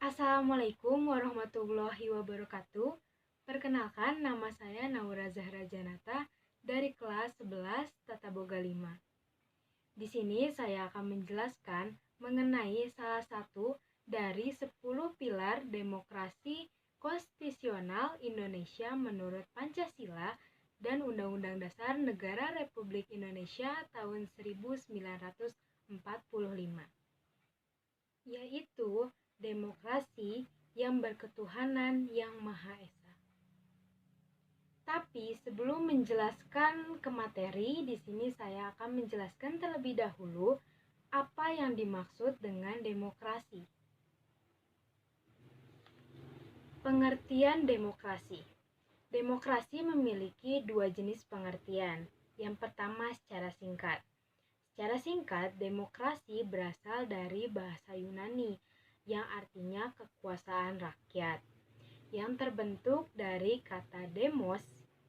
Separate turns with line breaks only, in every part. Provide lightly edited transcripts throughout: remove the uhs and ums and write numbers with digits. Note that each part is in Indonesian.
Assalamualaikum warahmatullahi wabarakatuh. Perkenalkan, nama saya Naura Zahra Janata dari kelas 11 Tata Boga 5. Di sini saya akan menjelaskan mengenai salah satu dari 10 pilar demokrasi konstitusional Indonesia menurut Pancasila dan Undang-Undang Dasar Negara Republik Indonesia tahun 1945, yaitu demokrasi yang berketuhanan yang Maha Esa. Tapi sebelum menjelaskan ke materi, di sini saya akan menjelaskan terlebih dahulu apa yang dimaksud dengan demokrasi. Pengertian demokrasi. Demokrasi memiliki dua jenis pengertian. Yang pertama secara singkat. Secara singkat, demokrasi berasal dari bahasa Yunani yang artinya kekuasaan rakyat, yang terbentuk dari kata demos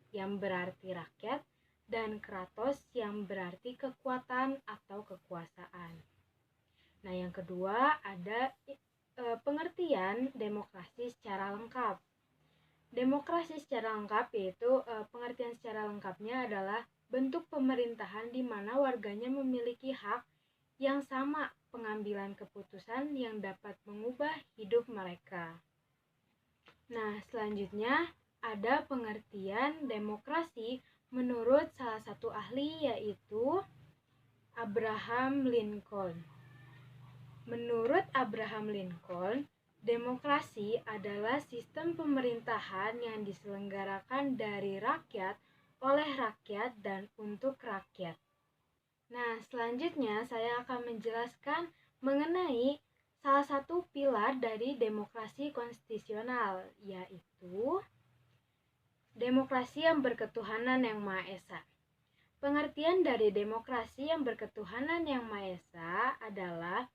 yang berarti rakyat dan kratos yang berarti kekuatan atau kekuasaan. Nah, yang kedua ada pengertian demokrasi secara lengkap. Demokrasi secara lengkap yaitu pengertian secara lengkapnya adalah bentuk pemerintahan di mana warganya memiliki hak yang sama pengambilan keputusan yang dapat mengubah hidup mereka. Nah, selanjutnya ada pengertian demokrasi menurut salah satu ahli yaitu Abraham Lincoln. Menurut Abraham Lincoln, demokrasi adalah sistem pemerintahan yang diselenggarakan dari rakyat, oleh rakyat, dan untuk rakyat. Nah, selanjutnya saya akan menjelaskan mengenai salah satu pilar dari demokrasi konstitusional, yaitu demokrasi yang berketuhanan yang Maha Esa. Pengertian dari demokrasi yang berketuhanan yang Maha Esa adalah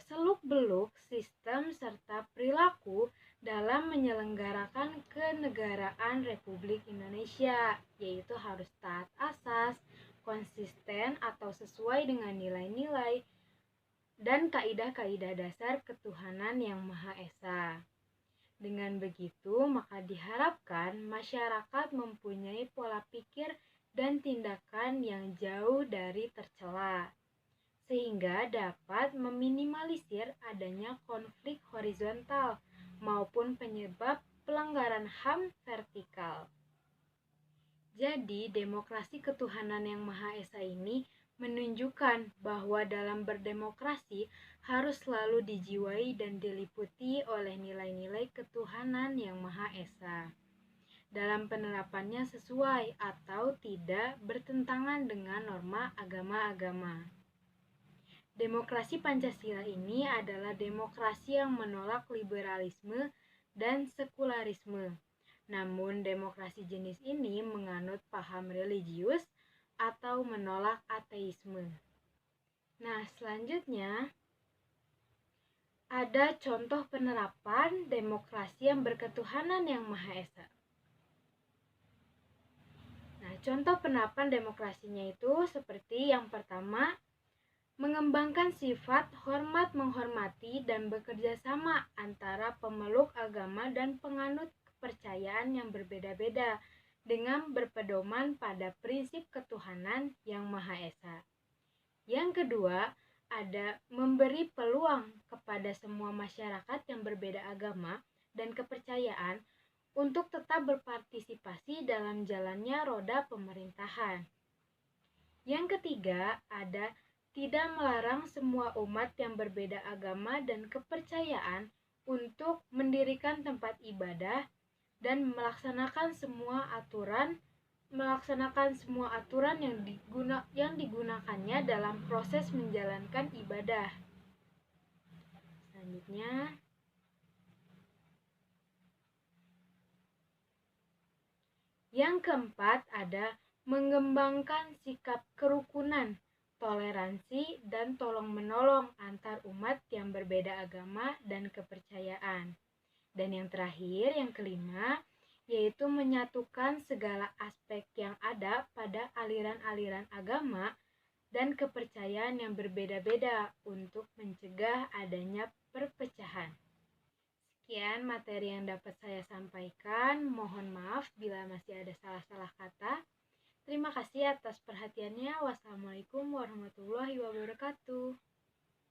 seluk-beluk sistem serta perilaku dalam menyelenggarakan kenegaraan Republik Indonesia, yaitu harus taat asas, konsisten atau sesuai dengan nilai-nilai dan kaidah-kaidah dasar ketuhanan yang Maha Esa. Dengan begitu, maka diharapkan masyarakat mempunyai pola pikir dan tindakan yang jauh dari tercela, sehingga dapat meminimalisir adanya konflik horizontal maupun penyebab pelanggaran HAM vertikal. Jadi, demokrasi ketuhanan yang Maha Esa ini menunjukkan bahwa dalam berdemokrasi harus selalu dijiwai dan diliputi oleh nilai-nilai ketuhanan yang Maha Esa. Dalam penerapannya sesuai atau tidak bertentangan dengan norma agama-agama. Demokrasi Pancasila ini adalah demokrasi yang menolak liberalisme dan sekularisme. Namun, demokrasi jenis ini menganut paham religius atau menolak ateisme. Nah, selanjutnya ada contoh penerapan demokrasi yang berketuhanan yang Maha Esa. Nah, contoh penerapan demokrasinya itu seperti yang pertama, mengembangkan sifat hormat menghormati dan bekerja sama antara pemeluk agama dan penganut kepercayaan yang berbeda-beda dengan berpedoman pada prinsip ketuhanan yang Maha Esa. Yang kedua, ada memberi peluang kepada semua masyarakat yang berbeda agama dan kepercayaan untuk tetap berpartisipasi dalam jalannya roda pemerintahan. Yang ketiga, ada tidak melarang semua umat yang berbeda agama dan kepercayaan untuk mendirikan tempat ibadah dan melaksanakan semua aturan yang digunakannya dalam proses menjalankan ibadah. Selanjutnya, yang keempat ada mengembangkan sikap kerukunan, toleransi, dan tolong-menolong antar umat yang berbeda agama dan kepercayaan. Dan yang terakhir, yang kelima, yaitu menyatukan segala aspek yang ada pada aliran-aliran agama dan kepercayaan yang berbeda-beda untuk mencegah adanya perpecahan. Sekian materi yang dapat saya sampaikan. Mohon maaf bila masih ada salah-salah kata. Terima kasih atas perhatiannya. Wassalamualaikum warahmatullahi wabarakatuh.